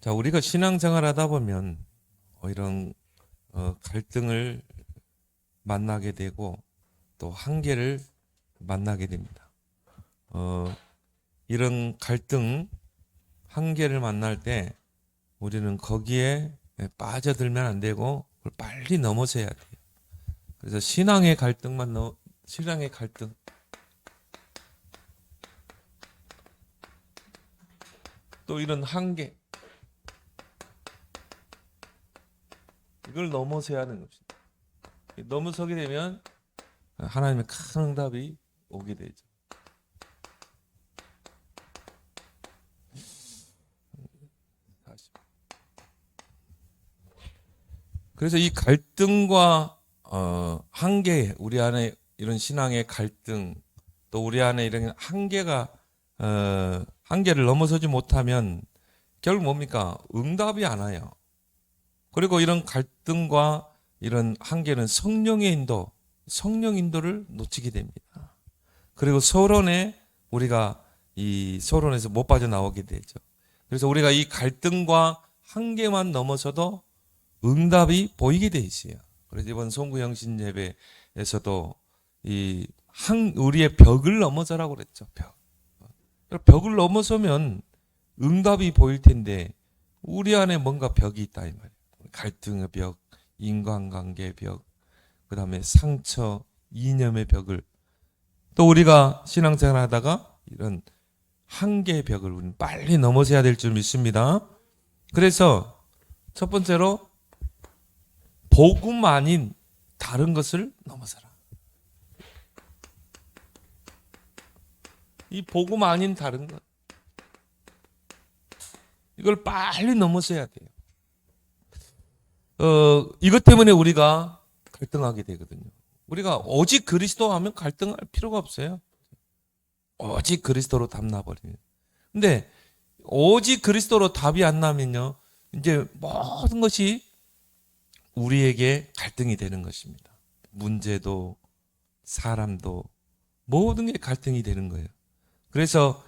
자, 우리가 신앙생활 하다 보면 이런 갈등을 만나게 되고 또 한계를 만나게 됩니다. 이런 갈등, 한계를 만날 때 우리는 거기에 빠져들면 안 되고 그걸 빨리 넘어서야 돼요. 그래서 신앙의 갈등, 또 이런 한계, 이걸 넘어서야 하는 것입니다. 넘어서게 되면 하나님의 큰 응답이 오게 되죠. 그래서 이 갈등과 한계, 우리 안에 이런 신앙의 갈등, 또 우리 안에 이런 한계를 넘어서지 못하면 결국 뭡니까? 응답이 안 와요. 그리고 이런 갈등과 이런 한계는 성령 인도를 놓치게 됩니다. 그리고 우리가 이 서론에서 못 빠져나오게 되죠. 그래서 우리가 이 갈등과 한계만 넘어서도 응답이 보이게 돼 있어요. 그래서 이번 송구영신 예배에서도 우리의 벽을 넘어서라고 그랬죠. 벽을 넘어서면 응답이 보일 텐데 우리 안에 뭔가 벽이 있다 이 말이에요. 갈등의 벽, 인간관계의 벽, 그 다음에 상처, 이념의 벽을, 또 우리가 신앙생활 하다가 이런 한계의 벽을 우리는 빨리 넘어서야 될 줄 믿습니다. 그래서 첫 번째로 복음 아닌 다른 것을 넘어서라. 이 복음 아닌 다른 것, 이걸 빨리 넘어서야 돼요. 이것 때문에 우리가 갈등하게 되거든요. 우리가 오직 그리스도 하면 갈등할 필요가 없어요. 오직 그리스도로 답 나버리면. 근데 오직 그리스도로 답이 안 나면요, 이제 모든 것이 우리에게 갈등이 되는 것입니다. 문제도 사람도 모든 게 갈등이 되는 거예요. 그래서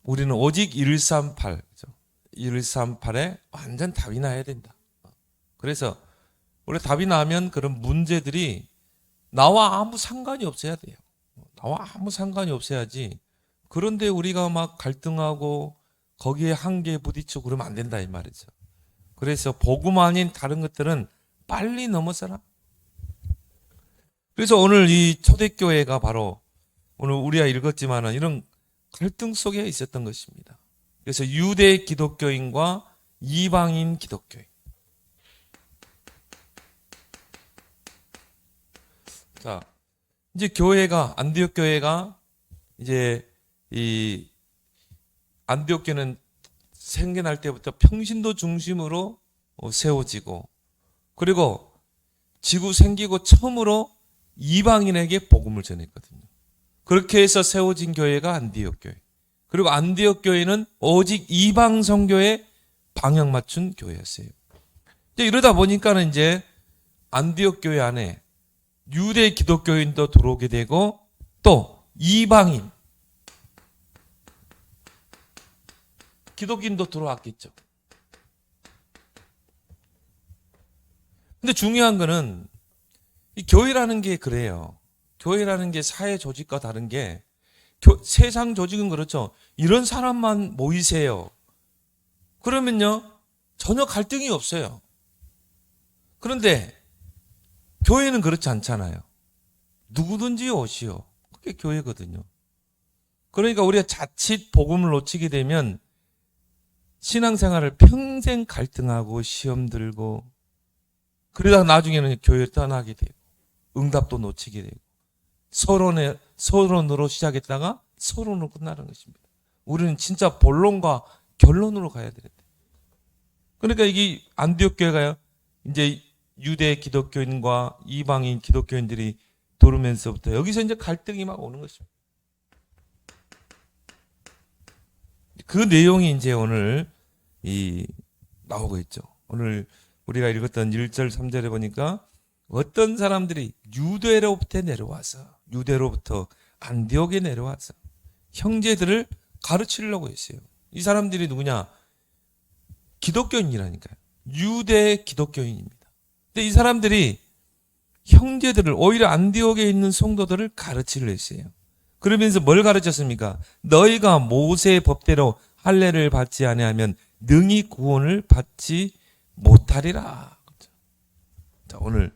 우리는 오직 138, 138에 완전 답이 나야 된다. 그래서 원래 답이 나면 그런 문제들이 나와 아무 상관이 없어야 돼요. 나와 아무 상관이 없어야지. 그런데 우리가 막 갈등하고 거기에 한계에 부딪히고 그러면 안 된다 이 말이죠. 그래서 복음 아닌 다른 것들은 빨리 넘어서라. 그래서 오늘 이 초대교회가 바로 오늘 우리가 읽었지만은 이런 갈등 속에 있었던 것입니다. 그래서 유대 기독교인과 이방인 기독교인. 자, 이제 안디옥 교회가 이제 이 안디옥 교회는 생겨날 때부터 평신도 중심으로 세워지고, 그리고 지구 생기고 처음으로 이방인에게 복음을 전했거든요. 그렇게 해서 세워진 교회가 안디옥 교회. 그리고 안디옥 교회는 오직 이방 선교에 방향 맞춘 교회였어요. 이제 이러다 보니까는 이제 안디옥 교회 안에 유대 기독교인도 들어오게 되고 또 이방인 기독인도 들어왔겠죠. 근데 중요한 거는 이 교회라는 게 그래요. 교회라는 게 사회 조직과 다른 게, 세상 조직은 그렇죠. 이런 사람만 모이세요. 그러면요, 전혀 갈등이 없어요. 그런데 교회는 그렇지 않잖아요. 누구든지 오시오. 그게 교회거든요. 그러니까 우리가 자칫 복음을 놓치게 되면 신앙생활을 평생 갈등하고 시험 들고, 그러다가 나중에는 교회를 떠나게 되고 응답도 놓치게 되고 서론으로 시작했다가 서론으로 끝나는 것입니다. 우리는 진짜 본론과 결론으로 가야 되는데, 그러니까 이게 안디옥 교회가요, 이제 유대 기독교인과 이방인 기독교인들이 들어오면서부터 여기서 이제 갈등이 막 오는 것입니다. 그 내용이 이제 오늘 나오고 있죠. 오늘 우리가 읽었던 1절 3절에 보니까 어떤 사람들이 유대로부터 안디옥에 내려와서 형제들을 가르치려고 했어요. 이 사람들이 누구냐? 기독교인이라니까요. 유대 기독교인입니다. 근데 이 사람들이 형제들을, 오히려 안디옥에 있는 성도들을 가르치려 했어요. 그러면서 뭘 가르쳤습니까? 너희가 모세의 법대로 할례를 받지 아니하면 능히 구원을 받지 못하리라. 자, 오늘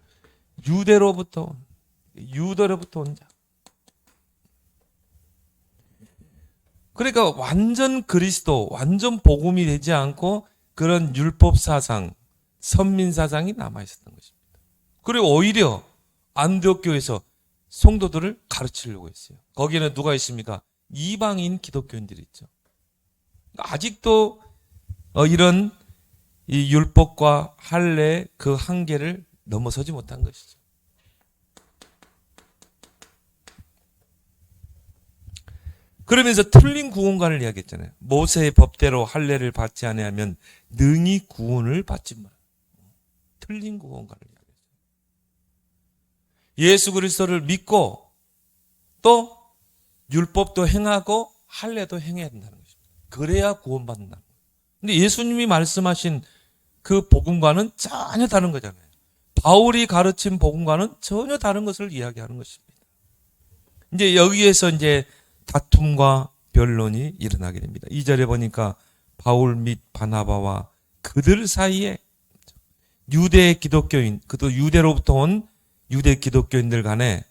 유대로부터 온 자. 그러니까 완전 그리스도, 완전 복음이 되지 않고 그런 율법 사상, 선민 사상이 남아 있었던 것입니다. 그리고 오히려 안디옥 교회에서 성도들을 가르치려고 했어요. 거기에는 누가 있습니까? 이방인 기독교인들이 있죠. 아직도 이런 이 율법과 할례 그 한계를 넘어서지 못한 것이죠. 그러면서 틀린 구원관을 이야기했잖아요. 모세의 법대로 할례를 받지 아니하면 능히 구원을 받지 마. 틀린 구원관을 이야기했어요. 예수 그리스도를 믿고 또 율법도 행하고 할례도 행해야 된다는 것입니다. 그래야 구원받는다는 거예요. 근데 예수님이 말씀하신 그 복음과는 전혀 다른 거잖아요. 바울이 가르친 복음과는 전혀 다른 것을 이야기하는 것입니다. 이제 여기에서 이제 다툼과 변론이 일어나게 됩니다. 2절에 보니까 바울 및 바나바와 그들 사이에 유대 기독교인, 그도 유대로부터 온 유대 기독교인들 간에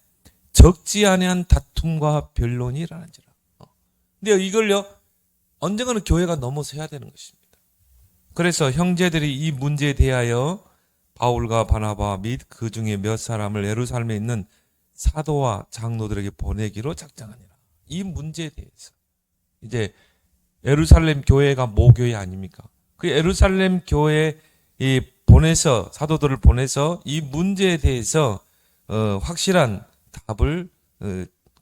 적지 아니한 다툼과 변론이 일어나지라. 근데 이걸요, 언젠가는 교회가 넘어서야 되는 것입니다. 그래서 형제들이 이 문제에 대하여 바울과 바나바 및 그 중에 몇 사람을 예루살렘에 있는 사도와 장로들에게 보내기로 작정하니라. 이 문제에 대해서 이제 예루살렘 교회가 모교회 아닙니까? 그 예루살렘 교회에 보내서 사도들을 보내서 이 문제에 대해서 확실한 답을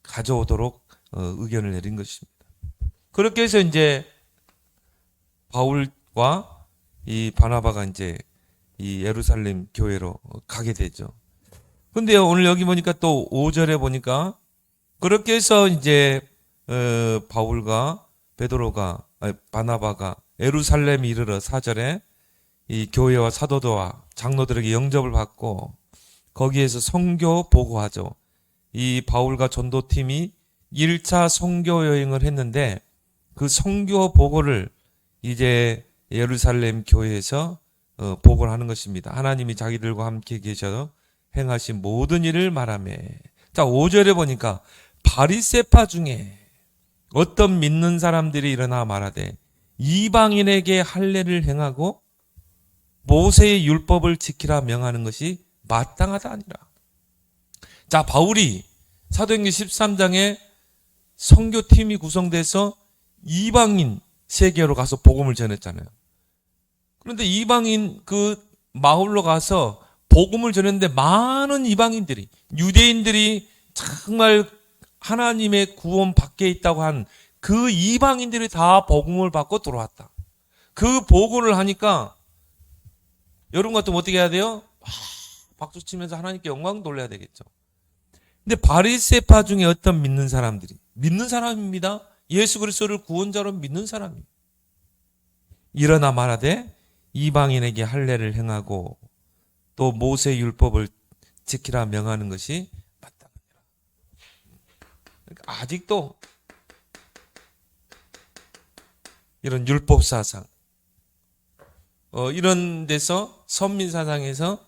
가져오도록 의견을 내린 것입니다. 그렇게 해서 이제 바울과 이 바나바가 이제 이 예루살렘 교회로 가게 되죠. 근데 오늘 여기 보니까 또 5절에 보니까 그렇게 해서 이제 바울과 바나바가 예루살렘에 이르러 4절에 이 교회와 사도들과 장로들에게 영접을 받고 거기에서 선교 보고하죠. 이 바울과 전도팀이 1차 선교 여행을 했는데 그 선교 보고를 이제 예루살렘 교회에서 보고를 하는 것입니다. 하나님이 자기들과 함께 계셔 행하신 모든 일을 말하며. 자, 5절에 보니까 바리새파 중에 어떤 믿는 사람들이 일어나 말하되 이방인에게 할례를 행하고 모세의 율법을 지키라 명하는 것이 마땅하다 아니라. 자, 바울이 사도행전 13장에 선교팀이 구성돼서 이방인 세계로 가서 복음을 전했잖아요. 그런데 이방인 그 마을로 가서 복음을 전했는데 많은 이방인들이, 유대인들이 정말 하나님의 구원 밖에 있다고 한 그 이방인들이 다 복음을 받고 들어왔다. 그 복음을 하니까 여러분 같으면 어떻게 해야 돼요? 박수 치면서 하나님께 영광 돌려야 되겠죠. 근데 바리새파 중에 어떤 믿는 사람입니다. 예수 그리스도를 구원자로 믿는 사람이에요. 일어나 말하되 이방인에게 할례를 행하고 또 모세 율법을 지키라 명하는 것이 마땅하니라. 그러니까 아직도 이런 율법 사상, 이런 데서 선민 사상에서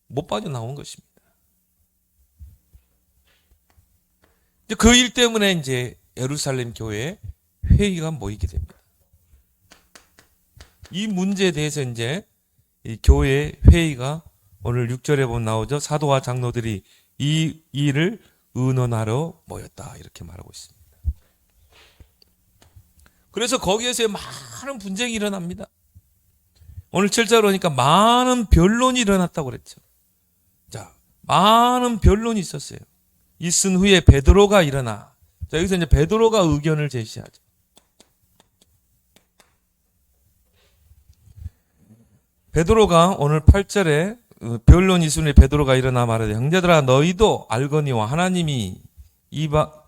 못 빠져나온 것입니다. 그 일 때문에 이제 예루살렘 교회에 회의가 모이게 됩니다. 이 문제에 대해서 이제 이 교회 회의가 오늘 6절에 보면 나오죠. 사도와 장로들이 이 일을 의논하러 모였다 이렇게 말하고 있습니다. 그래서 거기에서 많은 분쟁이 일어납니다. 오늘 7절에 보니까 많은 변론이 일어났다고 그랬죠. 자, 많은 변론이 있었어요. 있은 후에 베드로가 일어나. 자, 여기서 이제 베드로가 의견을 제시하죠. 베드로가 오늘 8절에 변론 있은 후에 베드로가 일어나 말하되 형제들아 너희도 알거니와 하나님이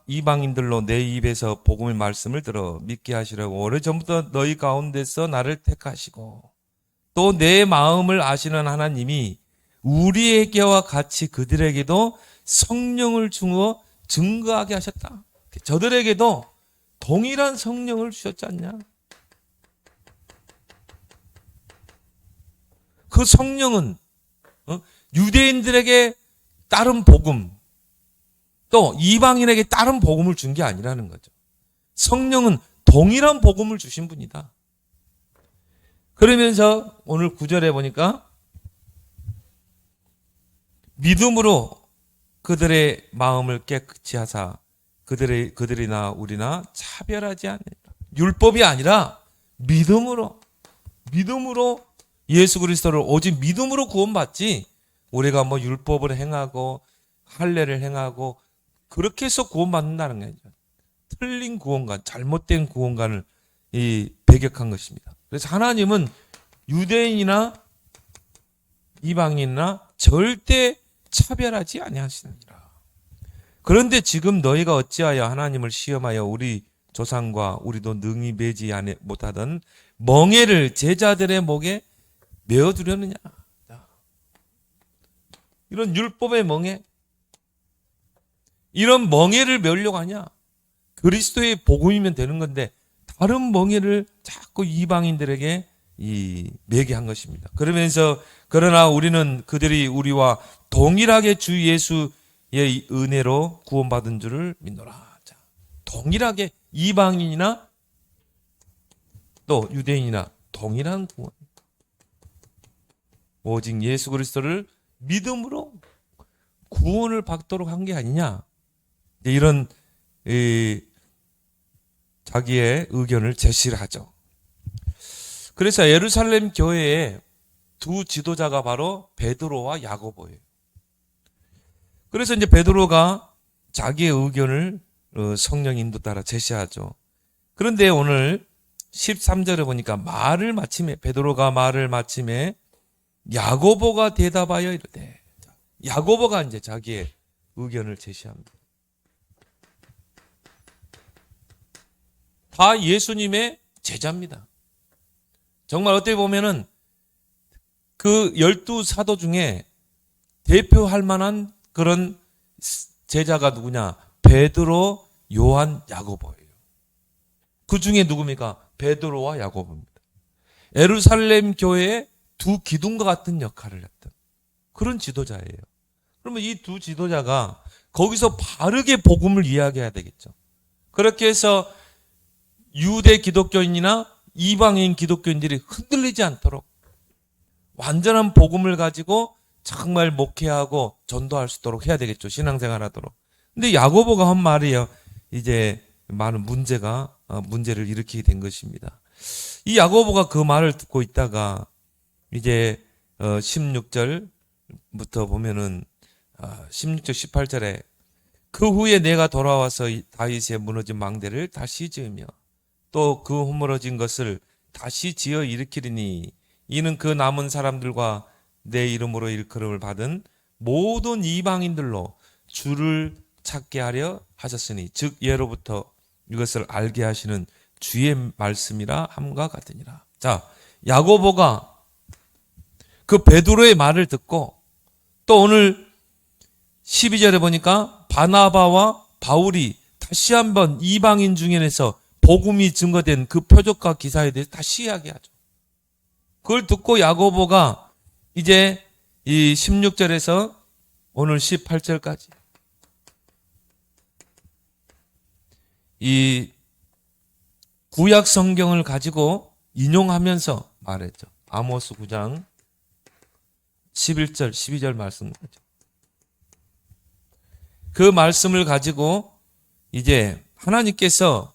이방인들로 내 입에서 복음의 말씀을 들어 믿게 하시려고 오래전부터 너희 가운데서 나를 택하시고 또 내 마음을 아시는 하나님이 우리에게와 같이 그들에게도 성령을 주어 증거하게 하셨다. 저들에게도 동일한 성령을 주셨지 않냐? 그 성령은 유대인들에게 다른 복음, 또 이방인에게 다른 복음을 준 게 아니라는 거죠. 성령은 동일한 복음을 주신 분이다. 그러면서 오늘 9절에 보니까 믿음으로 그들의 마음을 깨끗이 하사 그들이나 우리나 차별하지 않는다. 율법이 아니라 믿음으로 예수 그리스도를 오직 믿음으로 구원받지, 우리가 뭐 율법을 행하고 할례를 행하고 그렇게 해서 구원받는다는 거죠. 틀린 구원관, 잘못된 구원관을 배격한 것입니다. 그래서 하나님은 유대인이나 이방인이나 절대 차별하지 아니하시느니라. 그런데 지금 너희가 어찌하여 하나님을 시험하여 우리 조상과 우리도 능히 매지 못하던 멍에를 제자들의 목에 메어두려느냐. 이런 율법의 멍에, 이런 멍에를 메으려고 하냐. 그리스도의 복음이면 되는 건데 다른 멍에를 자꾸 이방인들에게 매게 한 것입니다. 그러면서 그러나 우리는 그들이 우리와 동일하게 주 예수의 은혜로 구원받은 줄을 믿노라. 자, 동일하게 이방인이나 또 유대인이나 동일한 구원. 오직 예수 그리스도를 믿음으로 구원을 받도록 한 게 아니냐. 이런 자기의 의견을 제시를 하죠. 그래서 예루살렘 교회에 두 지도자가 바로 베드로와 야고보예요. 그래서 이제 베드로가 자기의 의견을 성령 인도 따라 제시하죠. 그런데 오늘 13절에 보니까 베드로가 말을 마침에 야고보가 대답하여 이르되, 야고보가 이제 자기의 의견을 제시합니다. 다 예수님의 제자입니다. 정말 어떻게 보면은 그 12사도 중에 대표할 만한 그런 제자가 누구냐? 베드로, 요한, 야고보예요. 그 중에 누굽니까? 베드로와 야고보입니다. 예루살렘 교회의 두 기둥과 같은 역할을 했던 그런 지도자예요. 그러면 이 두 지도자가 거기서 바르게 복음을 이야기해야 되겠죠. 그렇게 해서 유대 기독교인이나 이방인 기독교인들이 흔들리지 않도록 완전한 복음을 가지고 정말 목회하고 전도할 수 있도록 해야 되겠죠. 신앙생활 하도록. 근데 야고보가 한 말이에요. 이제 많은 문제를 일으키게 된 것입니다. 이 야고보가 그 말을 듣고 있다가 이제 16절부터 보면은 16절 18절에 그 후에 내가 돌아와서 다윗의 무너진 망대를 다시 지으며 또 그 허물어진 것을 다시 지어 일으키리니 이는 그 남은 사람들과 내 이름으로 일컬음을 받은 모든 이방인들로 주를 찾게 하려 하셨으니 즉 예로부터 이것을 알게 하시는 주의 말씀이라 함과 같으니라. 자, 야고보가 그 베드로의 말을 듣고 또 오늘 12절에 보니까 바나바와 바울이 다시 한번 이방인 중에서 복음이 증거된 그 표적과 기사에 대해서 다시 이야기하죠. 그걸 듣고 야고보가 이제 이 16절에서 오늘 18절까지 이 구약 성경을 가지고 인용하면서 말했죠. 아모스 9장 11절, 12절 말씀이죠. 그 말씀을 가지고 이제 하나님께서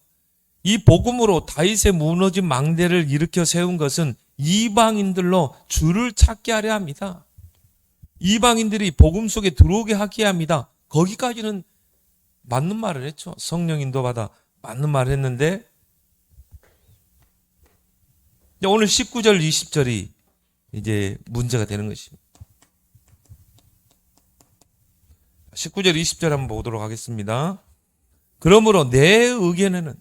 이 복음으로 다윗의 무너진 망대를 일으켜 세운 것은 이방인들로 주를 찾게 하려 합니다. 이방인들이 복음 속에 들어오게 하게 합니다. 거기까지는 맞는 말을 했죠. 성령 인도받아 맞는 말을 했는데 오늘 19절, 20절이 이제 문제가 되는 것입니다. 19절, 20절 한번 보도록 하겠습니다. 그러므로 내 의견에는,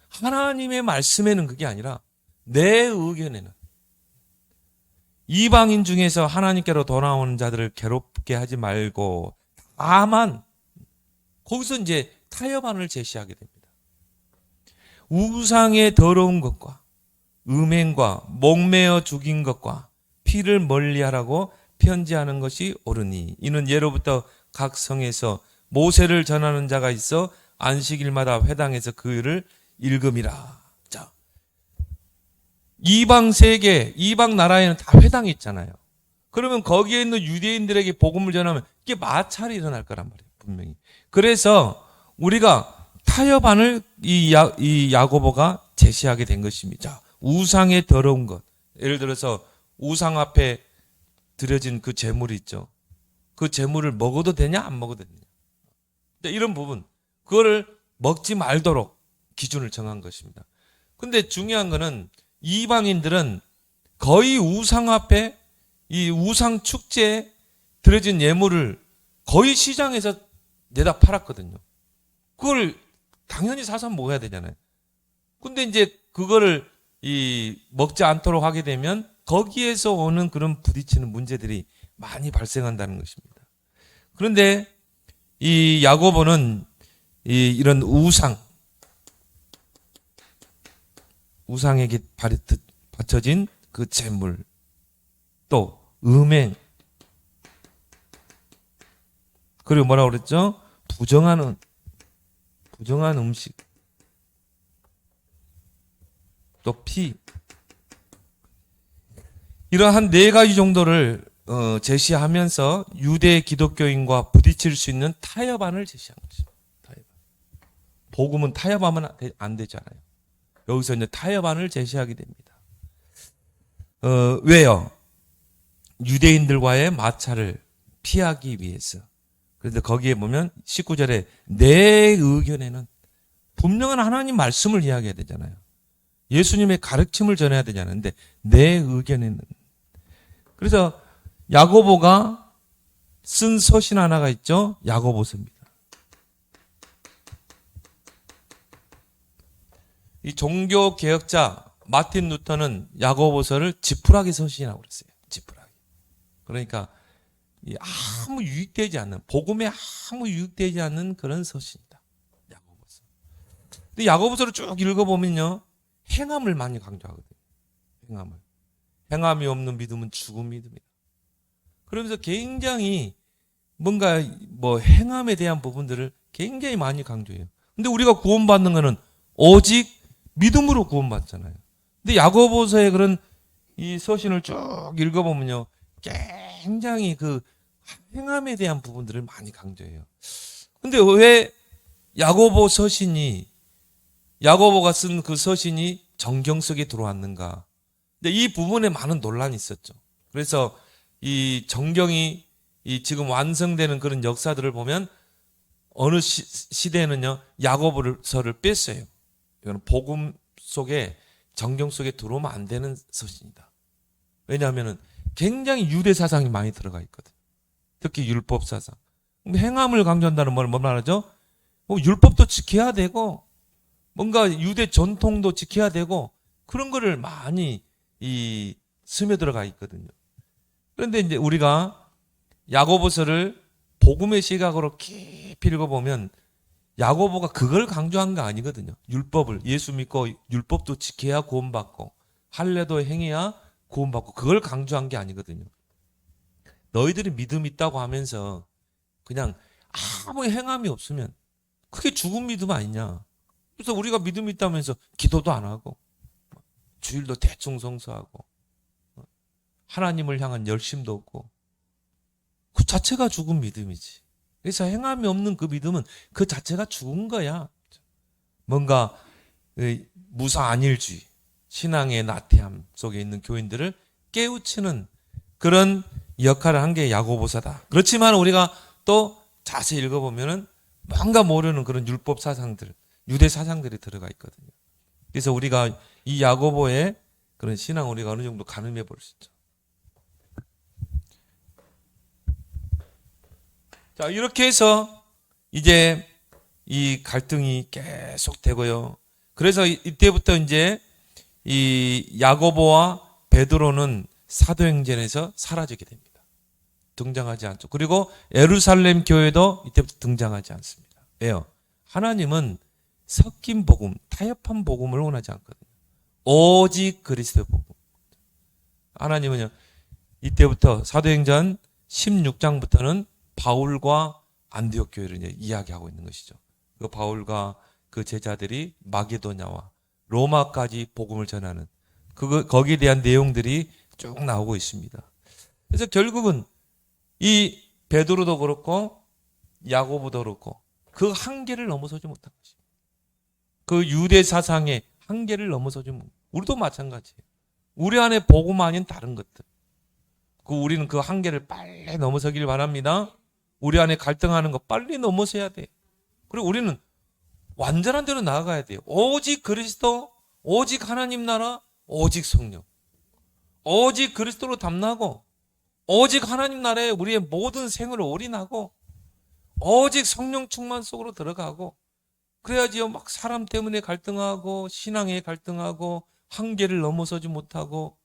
하나님의 말씀에는 그게 아니라 내 의견에는, 이방인 중에서 하나님께로 돌아오는 자들을 괴롭게 하지 말고 다만 거기서 이제 타협안을 제시하게 됩니다. 우상의 더러운 것과 음행과 목매어 죽인 것과 피를 멀리하라고 편지하는 것이 옳으니 이는 예로부터 각 성에서 모세를 전하는 자가 있어 안식일마다 회당에서 그 일을 읽음이라. 자, 이방 세계, 이방 나라에는 다 회당이 있잖아요. 그러면 거기에 있는 유대인들에게 복음을 전하면 이게 마찰이 일어날 거란 말이에요, 분명히. 그래서 우리가 타협안을 이 야고보가 제시하게 된 것입니다. 우상의 더러운 것, 예를 들어서 우상 앞에 드려진 그 제물이 있죠. 그 제물을 먹어도 되냐 안 먹어도 되냐. 이런 부분, 그거를 먹지 말도록 기준을 정한 것입니다. 근데 중요한 거는 이방인들은 거의 우상 앞에 이 우상 축제에 드려진 예물을 거의 시장에서 내다 팔았거든요. 그걸 당연히 사서 먹어야 되잖아요. 근데 이제 그거를 먹지 않도록 하게 되면 거기에서 오는 그런 부딪히는 문제들이 많이 발생한다는 것입니다. 그런데 이 야고보는 이런 우상에게 바쳐진 그 제물, 또 음행, 그리고 뭐라고 그랬죠? 부정한 음식, 또 피, 이러한 네 가지 정도를 제시하면서 유대 기독교인과 부딪힐 수 있는 타협안을 제시한 것입니다. 타협안. 복음은 타협하면 안 되잖아요. 여기서 이제 타협안을 제시하게 됩니다. 왜요? 유대인들과의 마찰을 피하기 위해서. 그런데 거기에 보면 19절에 내 의견에는 분명한 하나님 말씀을 이야기해야 되잖아요. 예수님의 가르침을 전해야 되잖아요. 근데 내 의견에는. 그래서 야고보가 쓴 서신 하나가 있죠. 야고보서입니다. 이 종교 개혁자 마틴 루터는 야고보서를 지푸라기 서신이라고 그랬어요. 지푸라기. 그러니까 아무 유익되지 않는, 복음에 아무 유익되지 않는 그런 서신이다. 야고보서. 근데 야고보서를 쭉 읽어보면요, 행함을 많이 강조하거든요. 행함을. 행함이 없는 믿음은 죽은 믿음이다. 그러면서 굉장히 뭔가 행함에 대한 부분들을 굉장히 많이 강조해요. 근데 우리가 구원받는 거는 오직 믿음으로 구원받잖아요. 근데 야고보서의 그런 이 서신을 쭉 읽어보면요, 굉장히 그 행함에 대한 부분들을 많이 강조해요. 근데 왜 야고보가 쓴 그 서신이 정경 속에 들어왔는가? 근데 이 부분에 많은 논란이 있었죠. 그래서 이 정경이 지금 완성되는 그런 역사들을 보면 어느 시대에는요, 야고보서를 뺐어요. 이거는 복음 속에, 정경 속에 들어오면 안 되는 서신이다. 왜냐하면 굉장히 유대 사상이 많이 들어가 있거든요. 특히 율법 사상. 행함을 강조한다는 뭘 말하죠? 율법도 지켜야 되고, 뭔가 유대 전통도 지켜야 되고, 그런 거를 많이 스며들어가 있거든요. 그런데 이제 우리가 야고보서를 복음의 시각으로 깊이 읽어보면 야고보가 그걸 강조한 거 아니거든요. 율법을, 예수 믿고 율법도 지켜야 구원받고 할례도 행해야 구원받고, 그걸 강조한 게 아니거든요. 너희들이 믿음 있다고 하면서 그냥 아무 행함이 없으면 그게 죽은 믿음 아니냐. 그래서 우리가 믿음 있다면서 기도도 안 하고 주일도 대충 성수하고 하나님을 향한 열심도 없고, 그 자체가 죽은 믿음이지. 그래서 행함이 없는 그 믿음은 그 자체가 죽은 거야. 뭔가 무사안일주의, 신앙의 나태함 속에 있는 교인들을 깨우치는 그런 역할을 한 게 야고보서다. 그렇지만 우리가 또 자세히 읽어보면은 뭔가 모르는 그런 율법 사상들, 유대 사상들이 들어가 있거든요. 그래서 우리가 이 야고보의 그런 신앙 우리가 어느 정도 가늠해 볼 수 있죠. 자, 이렇게 해서 이제 이 갈등이 계속 되고요. 그래서 이때부터 이제 이 야고보와 베드로는 사도행전에서 사라지게 됩니다. 등장하지 않죠. 그리고 예루살렘 교회도 이때부터 등장하지 않습니다. 왜요? 하나님은 섞인 복음, 타협한 복음을 원하지 않거든요. 오직 그리스도의 복음. 하나님은요, 이때부터 사도행전 16장부터는 바울과 안디옥 교회를 이제 이야기하고 있는 것이죠. 그 바울과 그 제자들이 마게도냐와 로마까지 복음을 전하는 거기에 대한 내용들이 쭉 나오고 있습니다. 그래서 결국은 이 베드로도 그렇고 야고보도 그렇고 그 한계를 넘어서지 못한 것입니다. 그 유대 사상의 한계를 넘어서지 못. 우리도 마찬가지예요. 우리 안에 복음 아닌 다른 것들. 우리는 그 한계를 빨리 넘어서길 바랍니다. 우리 안에 갈등하는 거 빨리 넘어서야 돼. 그리고 우리는 완전한 대로 나아가야 돼요. 오직 그리스도, 오직 하나님 나라, 오직 성령. 오직 그리스도로 담나고, 오직 하나님 나라에 우리의 모든 생을 올인하고, 오직 성령 충만 속으로 들어가고, 그래야지요. 막 사람 때문에 갈등하고, 신앙에 갈등하고, 한계를 넘어서지 못하고,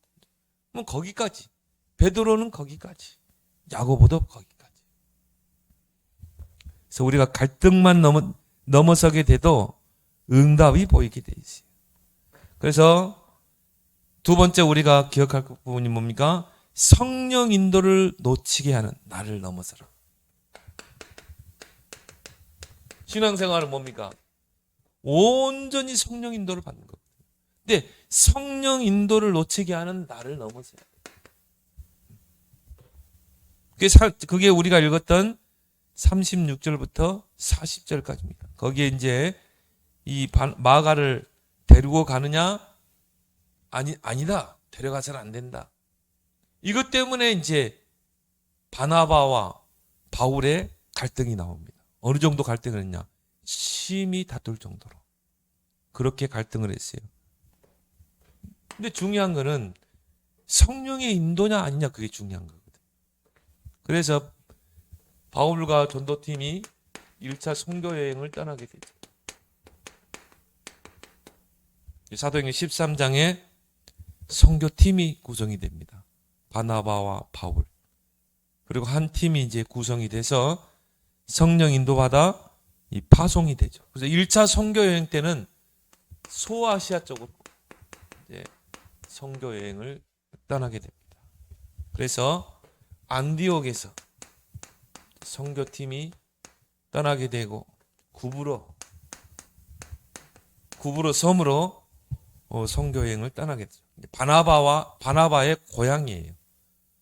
뭐 거기까지. 베드로는 거기까지. 야고보도 거기까지. 그래서 우리가 갈등만 넘어서게 돼도 응답이 보이게 돼 있어요. 그래서 두 번째 우리가 기억할 부분이 뭡니까? 성령 인도를 놓치게 하는 나를 넘어서라. 신앙생활은 뭡니까? 온전히 성령 인도를 받는 겁니다. 근데 성령 인도를 놓치게 하는 나를 넘어서야 돼요. 그게 우리가 읽었던 36절부터 40절까지입니다. 거기에 이제 이 마가를 데리고 가느냐? 아니다. 데려가서는 안 된다. 이것 때문에 이제 바나바와 바울의 갈등이 나옵니다. 어느 정도 갈등을 했냐? 심히 다툴 정도로. 그렇게 갈등을 했어요. 근데 중요한 거는 성령의 인도냐 아니냐, 그게 중요한 거거든요. 그래서 바울과 전도팀이 1차 선교 여행을 떠나게 되죠. 사도행전 13장에 선교팀이 구성이 됩니다. 바나바와 바울. 그리고 한 팀이 이제 구성이 돼서 성령 인도받아 이 파송이 되죠. 그래서 1차 선교 여행 때는 소아시아 쪽으로 이제 선교 여행을 떠나게 됩니다. 그래서 안디옥에서 선교팀이 떠나게 되고 구브로 섬으로 선교 여행을 떠나게 되죠. 바나바의 고향이에요.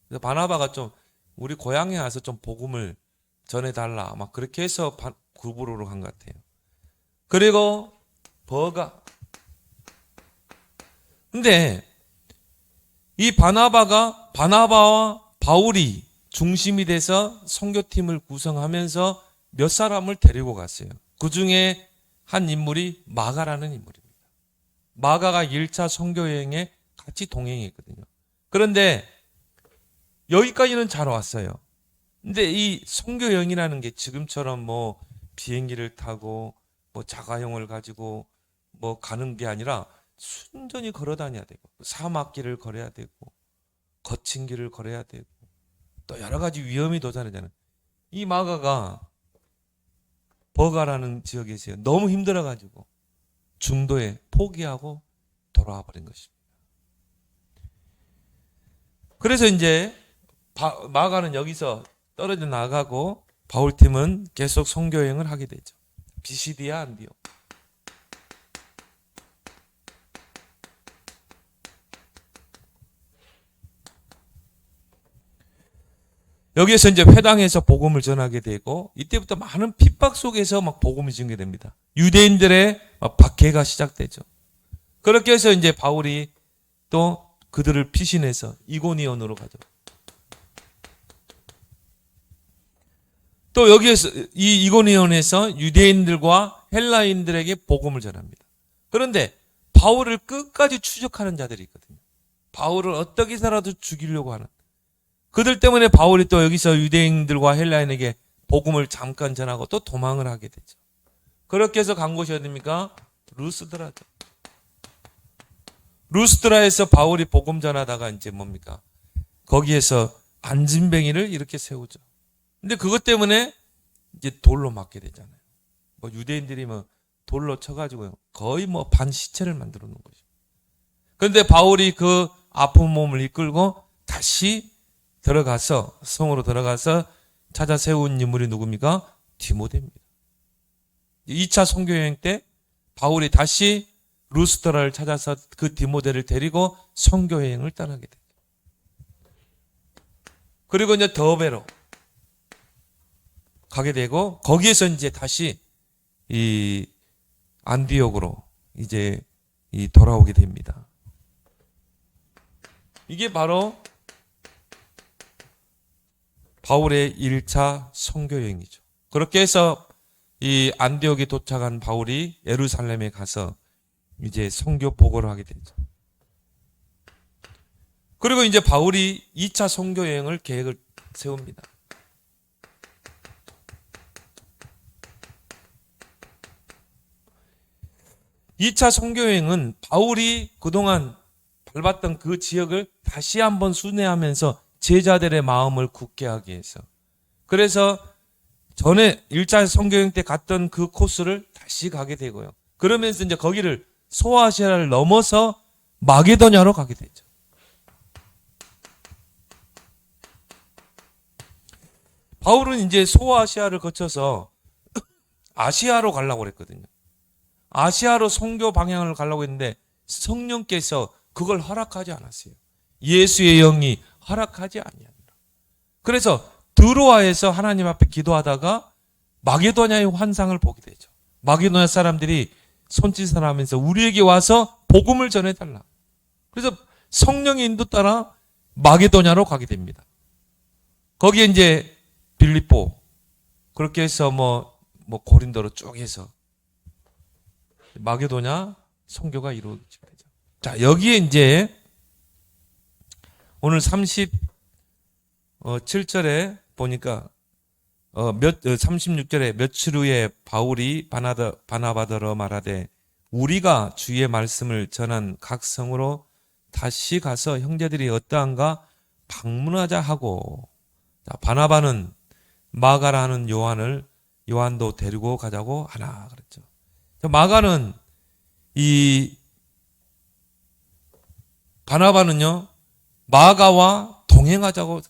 그래서 바나바가 좀 우리 고향에 와서 좀 복음을 전해달라 막 그렇게 해서 구브로로 간 것 같아요. 그리고 버가. 근데 이 바나바와 바울이 중심이 돼서 선교팀을 구성하면서 몇 사람을 데리고 갔어요. 그 중에 한 인물이 마가라는 인물입니다. 마가가 1차 선교 여행에 같이 동행했거든요. 그런데 여기까지는 잘 왔어요. 근데 이 선교 여행이라는 게 지금처럼 뭐 비행기를 타고 뭐 자가용을 가지고 뭐 가는 게 아니라 순전히 걸어 다녀야 되고 사막길을 걸어야 되고 거친 길을 걸어야 되고 또 여러 가지 위험이 도전하잖아요. 이 마가가 버가라는 지역에 있어요. 너무 힘들어가지고 중도에 포기하고 돌아와 버린 것입니다. 그래서 이제 마가는 여기서 떨어져 나가고 바울팀은 계속 선교 여행을 하게 되죠. 비시디아 안디옥. 여기에서 이제 회당에서 복음을 전하게 되고 이때부터 많은 핍박 속에서 막 복음이 전개됩니다. 유대인들의 박해가 시작되죠. 그렇게 해서 이제 바울이 또 그들을 피신해서 이고니온으로 가죠. 또 여기에서 이 이고니온에서 유대인들과 헬라인들에게 복음을 전합니다. 그런데 바울을 끝까지 추적하는 자들이 있거든요. 바울을 어떻게 해서라도 죽이려고 하는. 그들 때문에 바울이 또 여기서 유대인들과 헬라인에게 복음을 잠깐 전하고 또 도망을 하게 되죠. 그렇게 해서 간 곳이 어디입니까? 루스드라죠. 루스드라에서 바울이 복음 전하다가 이제 뭡니까? 거기에서 안진뱅이를 이렇게 세우죠. 근데 그것 때문에 이제 돌로 맞게 되잖아요. 뭐 유대인들이 뭐 돌로 쳐가지고 거의 뭐 반시체를 만들어 놓은 거죠. 그런데 바울이 그 아픈 몸을 이끌고 다시 들어가서 성으로 들어가서 찾아 세운 인물이 누굽니까? 디모데입니다. 2차 선교 여행 때 바울이 다시 루스드라를 찾아서 그 디모데를 데리고 선교 여행을 떠나게 됩니다. 그리고 이제 더베로 가게 되고 거기에서 이제 다시 이 안디옥으로 이제 돌아오게 됩니다. 이게 바로 바울의 1차 선교 여행이죠. 그렇게 해서 이 안디옥에 도착한 바울이 예루살렘에 가서 이제 선교 보고를 하게 되죠. 그리고 이제 바울이 2차 선교 여행을 계획을 세웁니다. 이 차 선교 여행은 바울이 그동안 밟았던 그 지역을 다시 한번 순회하면서 제자들의 마음을 굳게 하기 위해서. 그래서 전에 1차 선교 여행 때 갔던 그 코스를 다시 가게 되고요. 그러면서 이제 거기를 소아시아를 넘어서 마게도냐로 가게 되죠. 바울은 이제 소아시아를 거쳐서 아시아로 가려고 그랬거든요. 아시아로 선교 방향을 가려고 했는데 성령께서 그걸 허락하지 않았어요. 예수의 영이 허락하지 아니하니라. 그래서 드로아에서 하나님 앞에 기도하다가 마게도냐의 환상을 보게 되죠. 마게도냐 사람들이 손짓을 하면서 우리에게 와서 복음을 전해달라. 그래서 성령의 인도 따라 마게도냐로 가게 됩니다. 거기에 이제 빌립보 그렇게 해서 뭐 고린도로 쭉 해서 마게도냐 선교가 이루어지게 되죠. 자, 여기에 이제 오늘 37절에 보니까 36절에 며칠 후에 바울이 바나바더러 말하되 우리가 주의 말씀을 전한 각 성으로 다시 가서 형제들이 어떠한가 방문하자 하고, 자, 바나바는 마가라 하는 요한도 데리고 가자고 하나 그랬죠. 마가는 바나바는요 마가와 동행하자고.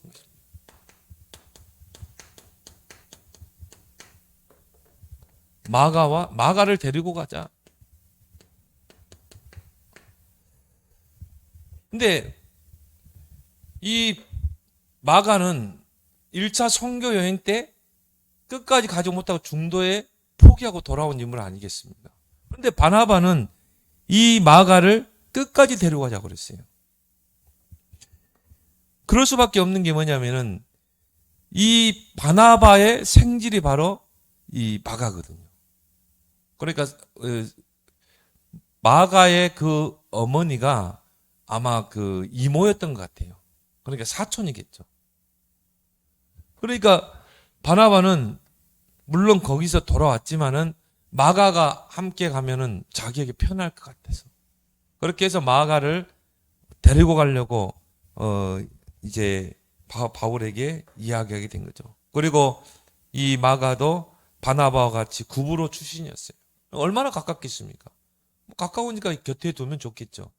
마가를 데리고 가자. 근데 이 마가는 1차 선교 여행 때 끝까지 가지 못하고 중도에 포기하고 돌아온 인물 아니겠습니까? 그런데 바나바는 이 마가를 끝까지 데려가자고 그랬어요. 그럴 수밖에 없는 게 뭐냐면은 이 바나바의 생질이 바로 이 마가거든요. 그러니까 마가의 그 어머니가 아마 그 이모였던 것 같아요. 그러니까 사촌이겠죠. 그러니까 바나바는 물론 거기서 돌아왔지만은 마가가 함께 가면은 자기에게 편할 것 같아서 그렇게 해서 마가를 데리고 가려고 이제 바울에게 이야기하게 된 거죠. 그리고 이 마가도 바나바와 같이 구브로 출신이었어요. 얼마나 가깝겠습니까? 가까우니까 곁에 두면 좋겠죠.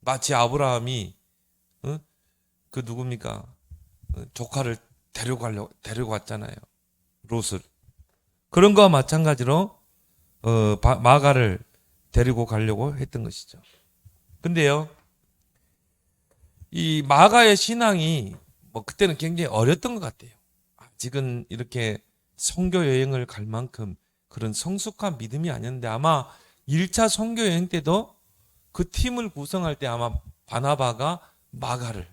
마치 아브라함이 그 누굽니까? 조카를 데려갔잖아요. 롯을. 그런 거와 마찬가지로 마가를 데리고 가려고 했던 것이죠. 근데요, 이 마가의 신앙이 그때는 굉장히 어렸던 것 같아요. 아직은 이렇게 선교 여행을 갈 만큼 그런 성숙한 믿음이 아니었는데 아마 1차 선교 여행 때도 그 팀을 구성할 때 아마 바나바가 마가를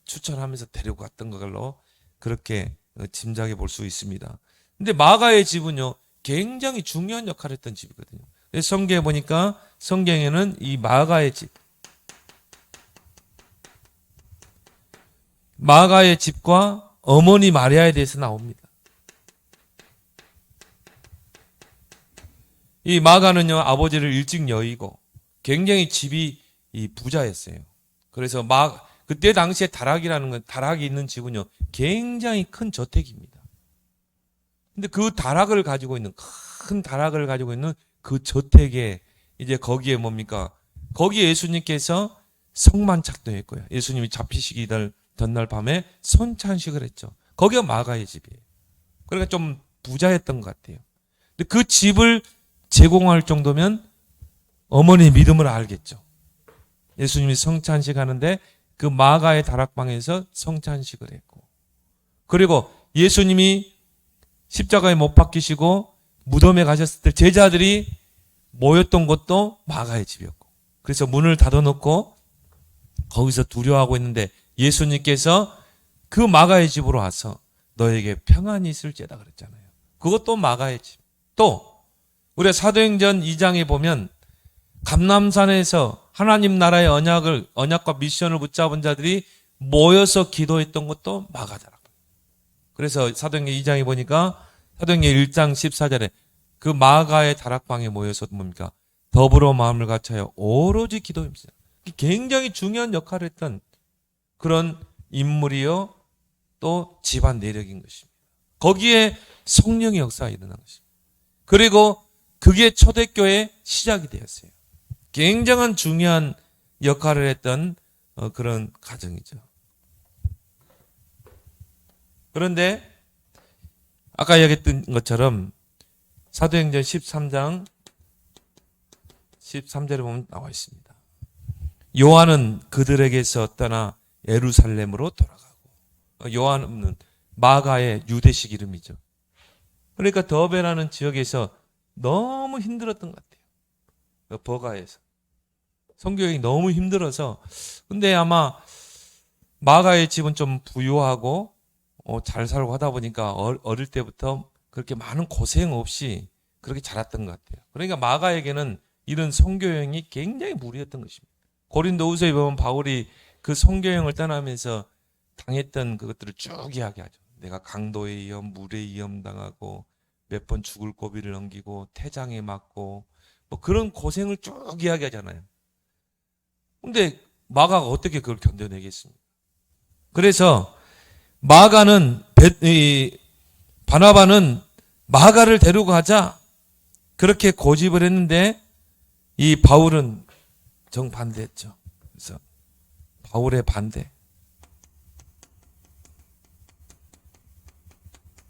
추천하면서 데리고 갔던 걸로 그렇게 짐작해 볼 수 있습니다. 근데 마가의 집은요 굉장히 중요한 역할을 했던 집이거든요. 성경에 보니까 성경에는 이 마가의 집과 어머니 마리아에 대해서 나옵니다. 이 마가는요 아버지를 일찍 여의고 굉장히 집이 부자였어요. 그래서 그때 당시에 다락이라는 건, 다락이 있는 집은요, 굉장히 큰 저택입니다. 근데 그 다락을 가지고 있는, 큰 다락을 가지고 있는 그 저택에, 이제 거기에 뭡니까? 거기에 예수님께서 성만 작동했고요. 예수님이 잡히시기 전날 밤에 손찬식을 했죠. 거기가 마가의 집이에요. 그러니까 좀 부자였던 것 같아요. 근데 그 집을 제공할 정도면 어머니의 믿음을 알겠죠. 예수님이 성찬식 하는데 그 마가의 다락방에서 성찬식을 했고, 그리고 예수님이 십자가에 못 박히시고 무덤에 가셨을 때 제자들이 모였던 곳도 마가의 집이었고, 그래서 문을 닫아놓고 거기서 두려워하고 있는데 예수님께서 그 마가의 집으로 와서 너에게 평안이 있을지어다 그랬잖아요. 그것도 마가의 집. 또 우리가 사도행전 2장에 보면 감람산에서 하나님 나라의 언약과 미션을 붙잡은 자들이 모여서 기도했던 것도 마가다락. 그래서 사도행전 2장에 보니까 사도행전 1장 14절에 그 마가의 다락방에 모여서 뭡니까? 더불어 마음을 같여요. 오로지 기도입니다. 굉장히 중요한 역할을 했던 그런 인물이요. 또 집안 내력인 것입니다. 거기에 성령의 역사가 일어난 것입니다. 그리고 그게 초대교회의 시작이 되었어요. 굉장한 중요한 역할을 했던 그런 가정이죠. 그런데 아까 얘기했던 것처럼 사도행전 13장 13절에 보면 나와 있습니다. 요한은 그들에게서 떠나 예루살렘으로 돌아가고, 요한은 마가의 유대식 이름이죠. 그러니까 더베라는 지역에서 너무 힘들었던 것 같아요. 버가에서 선교여행이 너무 힘들어서. 근데 아마 마가의 집은 좀 부유하고 잘 살고 하다 보니까 어릴 때부터 그렇게 많은 고생 없이 그렇게 자랐던 것 같아요. 그러니까 마가에게는 이런 선교여행이 굉장히 무리였던 것입니다. 고린도후서에 보면 바울이 그 선교여행을 떠나면서 당했던 그것들을 쭉 이야기하죠. 내가 강도에 위험, 물에 위험 당하고 몇 번 죽을 고비를 넘기고 태장에 맞고 뭐 그런 고생을 쭉 이야기하잖아요. 근데 마가가 어떻게 그걸 견뎌내겠습니까? 그래서 바나바는 마가를 데리고 가자 그렇게 고집을 했는데 이 바울은 정반대했죠. 그래서 바울의 반대.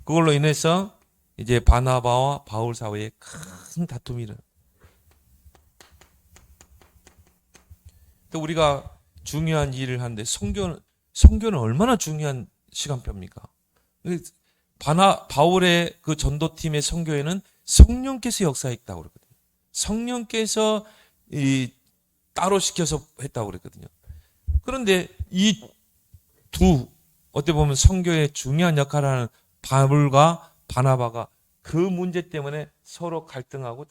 그걸로 인해서 이제 바나바와 바울 사이에 큰 다툼이 일어나요. 또 우리가 중요한 일을 하는데 선교는 얼마나 중요한 시간표입니까? 바울의 그 전도팀의 선교에는 성령께서 역사했다고 그러거든요. 성령께서 따로 시켜서 했다고 그랬거든요. 그런데 이 어떻게 보면 선교의 중요한 역할을 하는 바울과 바나바가 그 문제 때문에 서로 갈등하고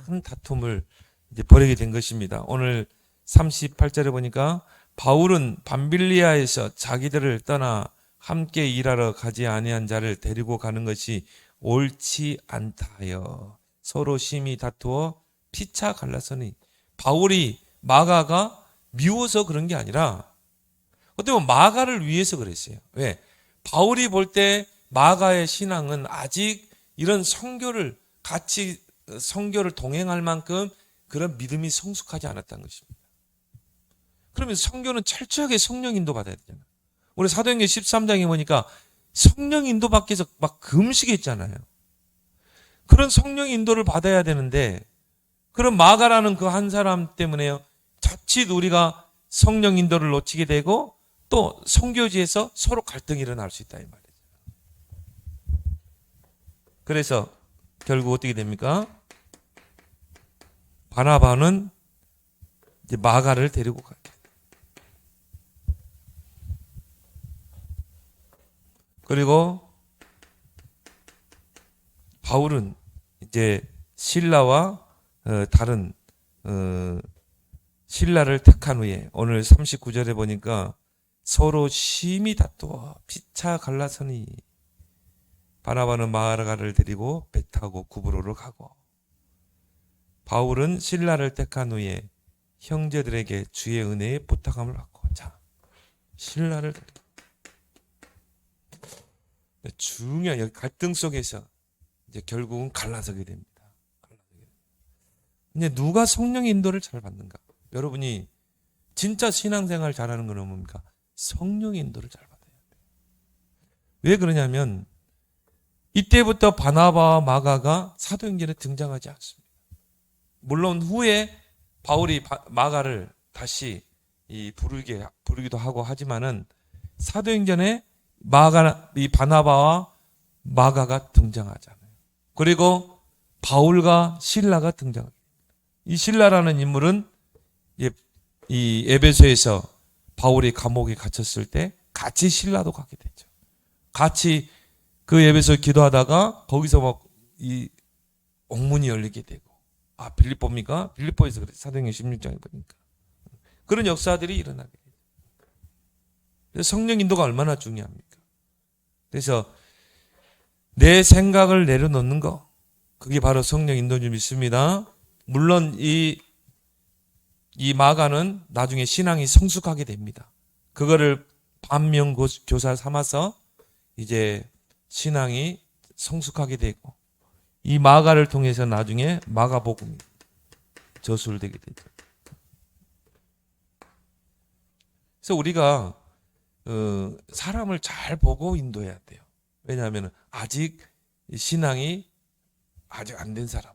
큰 다툼을 이제 벌이게 된 것입니다. 오늘 38절에 보니까 바울은 밤빌리아에서 자기들을 떠나 함께 일하러 가지 아니한 자를 데리고 가는 것이 옳지 않다 하여 서로 심히 다투어 피차 갈라서니, 바울이 마가가 미워서 그런 게 아니라 어떻게 보면 마가를 위해서 그랬어요. 왜? 바울이 볼 때 마가의 신앙은 아직 이런 선교를 동행할 만큼 그런 믿음이 성숙하지 않았다는 것입니다. 그러면 선교는 철저하게 성령 인도 받아야 되잖아요. 우리 사도행전 13장에 보니까 성령 인도 받기 위해서 막 금식했잖아요. 그런 성령 인도를 받아야 되는데, 그런 마가라는 그 한 사람 때문에요, 자칫 우리가 성령 인도를 놓치게 되고 또 선교지에서 서로 갈등이 일어날 수 있다 이 말이죠. 그래서 결국 어떻게 됩니까? 바나바는 이제 마가를 데리고 가요. 그리고 바울은 이제 신라와 다른 신라를 택한 후에 오늘 39절에 보니까 서로 심히 다투어 피차 갈라서니, 바나바는 마가를 데리고 배 타고 구브로로 가고, 바울은 신라를 택한 후에 형제들에게 주의 은혜에 부탁함을 받고. 자, 신라를 중요한 여기 갈등 속에서 이제 결국은 갈라서게 됩니다. 근데 누가 성령의 인도를 잘 받는가? 여러분이 진짜 신앙생활 잘하는 건 뭡니까? 성령의 인도를 잘 받아야 돼요. 왜 그러냐면 이때부터 바나바와 마가가 사도행전에 등장하지 않습니다. 물론 후에 바울이 마가를 다시 부르기도 하고 하지만은 사도행전에 이 바나바와 마가가 등장하잖아요. 그리고 바울과 실라가 등장합니다. 이 실라라는 인물은 이 에베소에서 바울이 감옥에 갇혔을 때 같이 실라도 가게 되죠. 같이 그 에베소 기도하다가 거기서 막 이 옥문이 열리게 되고, 빌립보입니까? 빌립보에서 그래. 사도행전 16장에 보니까 그런 역사들이 일어나게 되죠. 그래서 성령 인도가 얼마나 중요합니까? 그래서 내 생각을 내려놓는 거, 그게 바로 성령 인도인 줄 믿습니다. 물론 이 마가는 나중에 신앙이 성숙하게 됩니다. 그거를 반면교사 삼아서 이제 신앙이 성숙하게 되고, 이 마가를 통해서 나중에 마가복음이 저술되게 되죠. 그래서 우리가 사람을 잘 보고 인도해야 돼요. 왜냐하면 아직 신앙이 아직 안 된 사람,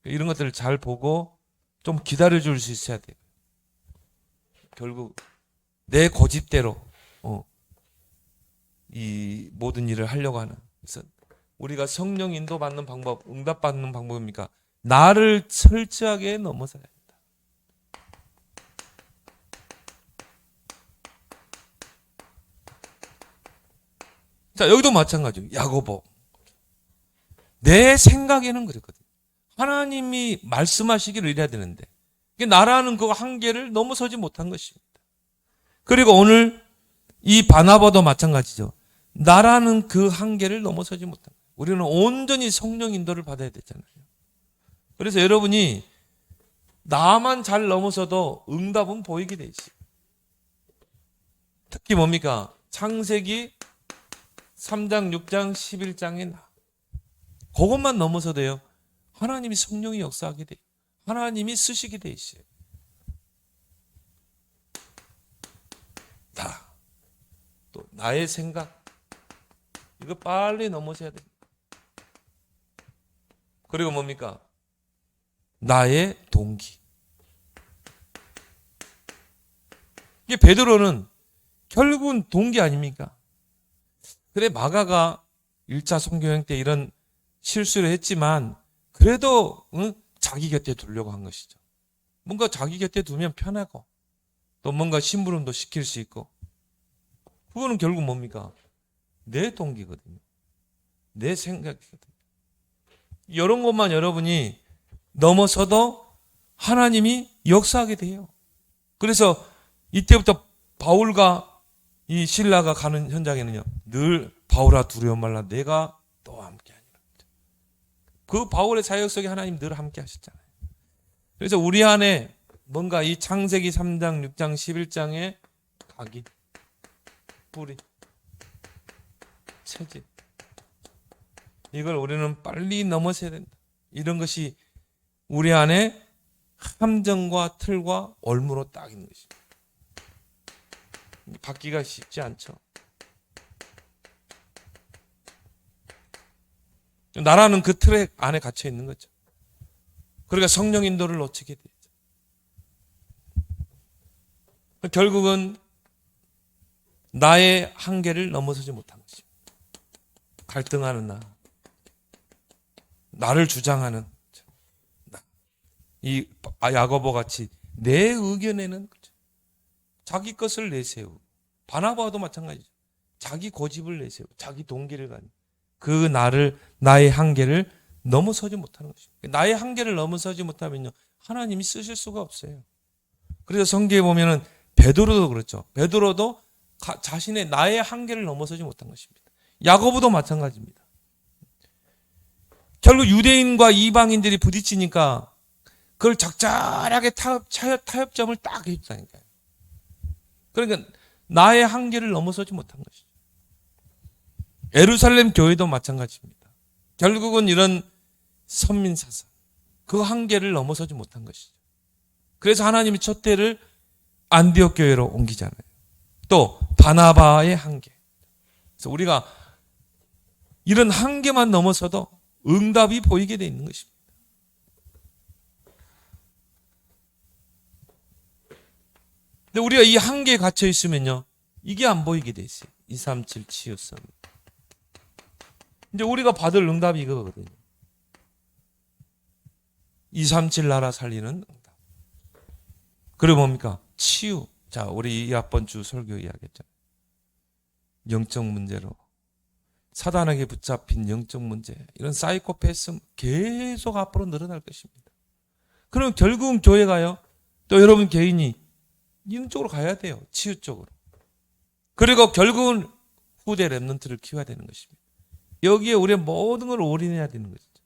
이런 것들을 잘 보고 좀 기다려줄 수 있어야 돼요. 결국 내 고집대로 이 모든 일을 하려고 하는. 그래서 우리가 성령 인도 받는 방법, 응답 받는 방법입니까? 나를 철저하게 넘어서야 한다. 자, 여기도 마찬가지예요. 야고보. 내 생각에는 그랬거든요. 하나님이 말씀하시기를 이래야 되는데 나라는 그 한계를 넘어서지 못한 것입니다. 그리고 오늘 이 바나바도 마찬가지죠. 나라는 그 한계를 넘어서지 못한 거예요. 우리는 온전히 성령 인도를 받아야 되잖아요. 그래서 여러분이 나만 잘 넘어서도 응답은 보이게 돼 있어요. 특히 뭡니까? 창세기 3장, 6장, 11장에 그것만 넘어서도요. 하나님이 성령이 역사하게 돼요. 하나님이 쓰시게 돼 있어요. 또 나의 생각, 이거 빨리 넘어서야 됩니다. 그리고 뭡니까? 나의 동기. 이게 베드로는 결국은 동기 아닙니까? 그래, 마가가 1차 선교여행 때 이런 실수를 했지만 그래도 자기 곁에 두려고 한 것이죠. 뭔가 자기 곁에 두면 편하고 또 뭔가 심부름도 시킬 수 있고, 그거는 결국 뭡니까? 내 동기거든요. 내 생각이거든요. 이런 것만 여러분이 넘어서도 하나님이 역사하게 돼요. 그래서 이때부터 바울과 이 실라가 가는 현장에는요, 늘 바울아 두려워 말라, 내가 너와 함께하니라. 그 바울의 사역 속에 하나님 늘 함께 하셨잖아요. 그래서 우리 안에 뭔가 이 창세기 3장, 6장, 11장의 각인, 뿌리, 체질, 이걸 우리는 빨리 넘어서야 된다. 이런 것이 우리 안에 함정과 틀과 올무로 딱 있는 것입니다. 받기가 쉽지 않죠. 나라는 그 틀에 안에 갇혀 있는 거죠. 그러니까 성령 인도를 놓치게 되죠. 결국은 나의 한계를 넘어서지 못한 것입니다. 갈등하는 나를 주장하는 이 야고보 같이 내 의견에는 자기 것을 내세우고, 바나바도 마찬가지죠. 자기 고집을 내세우고 자기 동기를 가지고 그 나의 한계를 넘어서지 못하는 것입니다. 나의 한계를 넘어서지 못하면요, 하나님이 쓰실 수가 없어요. 그래서 성경에 보면은 베드로도 그렇죠. 베드로도 자신의 나의 한계를 넘어서지 못한 것입니다. 야고보도 마찬가지입니다. 결국 유대인과 이방인들이 부딪히니까 그걸 적절하게 타협점을 딱 해줬다니까요. 그러니까 나의 한계를 넘어서지 못한 것이죠. 예루살렘 교회도 마찬가지입니다. 결국은 이런 선민사상, 그 한계를 넘어서지 못한 것이죠. 그래서 하나님이 첫 때를 안디옥 교회로 옮기잖아요. 또 바나바의 한계. 그래서 우리가 이런 한계만 넘어서도 응답이 보이게 돼 있는 것입니다. 근데 우리가 이 한계에 갇혀 있으면요, 이게 안 보이게 돼 있어요. 237 치유성. 이제 우리가 받을 응답이 이거거든요. 237 나라 살리는 응답. 그리고 뭡니까? 치유. 자, 우리 이 앞번 주 설교 이야기했잖아요. 영적 문제로 사단에게 붙잡힌 영적 문제, 이런 사이코패스 계속 앞으로 늘어날 것입니다. 그럼 결국은 교회가요, 또 여러분 개인이 이런 쪽으로 가야 돼요. 치유 쪽으로. 그리고 결국은 후대 랩런트를 키워야 되는 것입니다. 여기에 우리의 모든 걸 올인해야 되는 것이죠.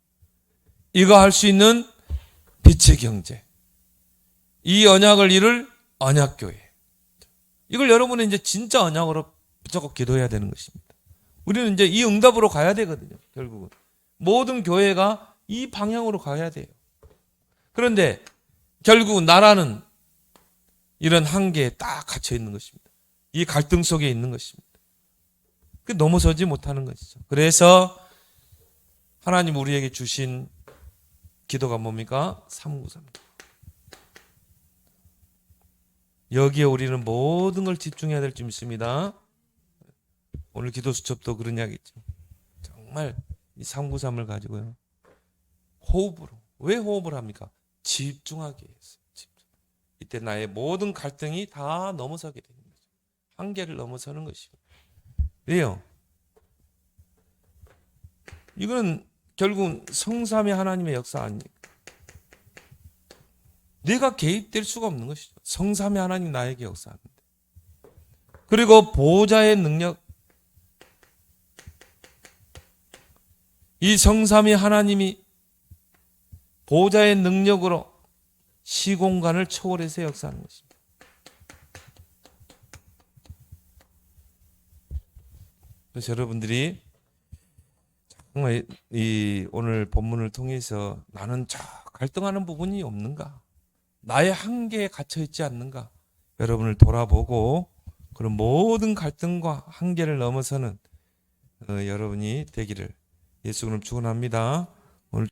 이거 할 수 있는 빛의 경제, 이 언약을 이룰 언약교회, 이걸 여러분은 이제 진짜 언약으로 붙잡고 기도해야 되는 것입니다. 우리는 이제 이 응답으로 가야 되거든요. 결국은 모든 교회가 이 방향으로 가야 돼요. 그런데 결국 나라는 이런 한계에 딱 갇혀 있는 것입니다. 이 갈등 속에 있는 것입니다. 넘어서지 못하는 것이죠. 그래서 하나님 우리에게 주신 기도가 뭡니까? 393. 여기에 우리는 모든 걸 집중해야 될 줄 믿습니다. 오늘 기도 수첩도 그런 이야기죠. 정말 이 393을 가지고요, 호흡으로. 왜 호흡을 합니까? 집중하기 위해서. 이때 나의 모든 갈등이 다 넘어서게 되는 거죠. 한계를 넘어서는 것이고. 왜요? 이건 결국은 성삼위 하나님의 역사 아닙니까? 내가 개입될 수가 없는 것이죠. 성삼위 하나님 나에게 역사하는데. 그리고 보호자의 능력, 이 성삼위 하나님이 보호자의 능력으로 시공간을 초월해서 역사하는 것입니다. 그래서 여러분들이 정말 이 오늘 본문을 통해서 나는 저 갈등하는 부분이 없는가, 나의 한계에 갇혀 있지 않는가, 여러분을 돌아보고 그런 모든 갈등과 한계를 넘어서는 여러분이 되기를 예수 그럼 축원합니다.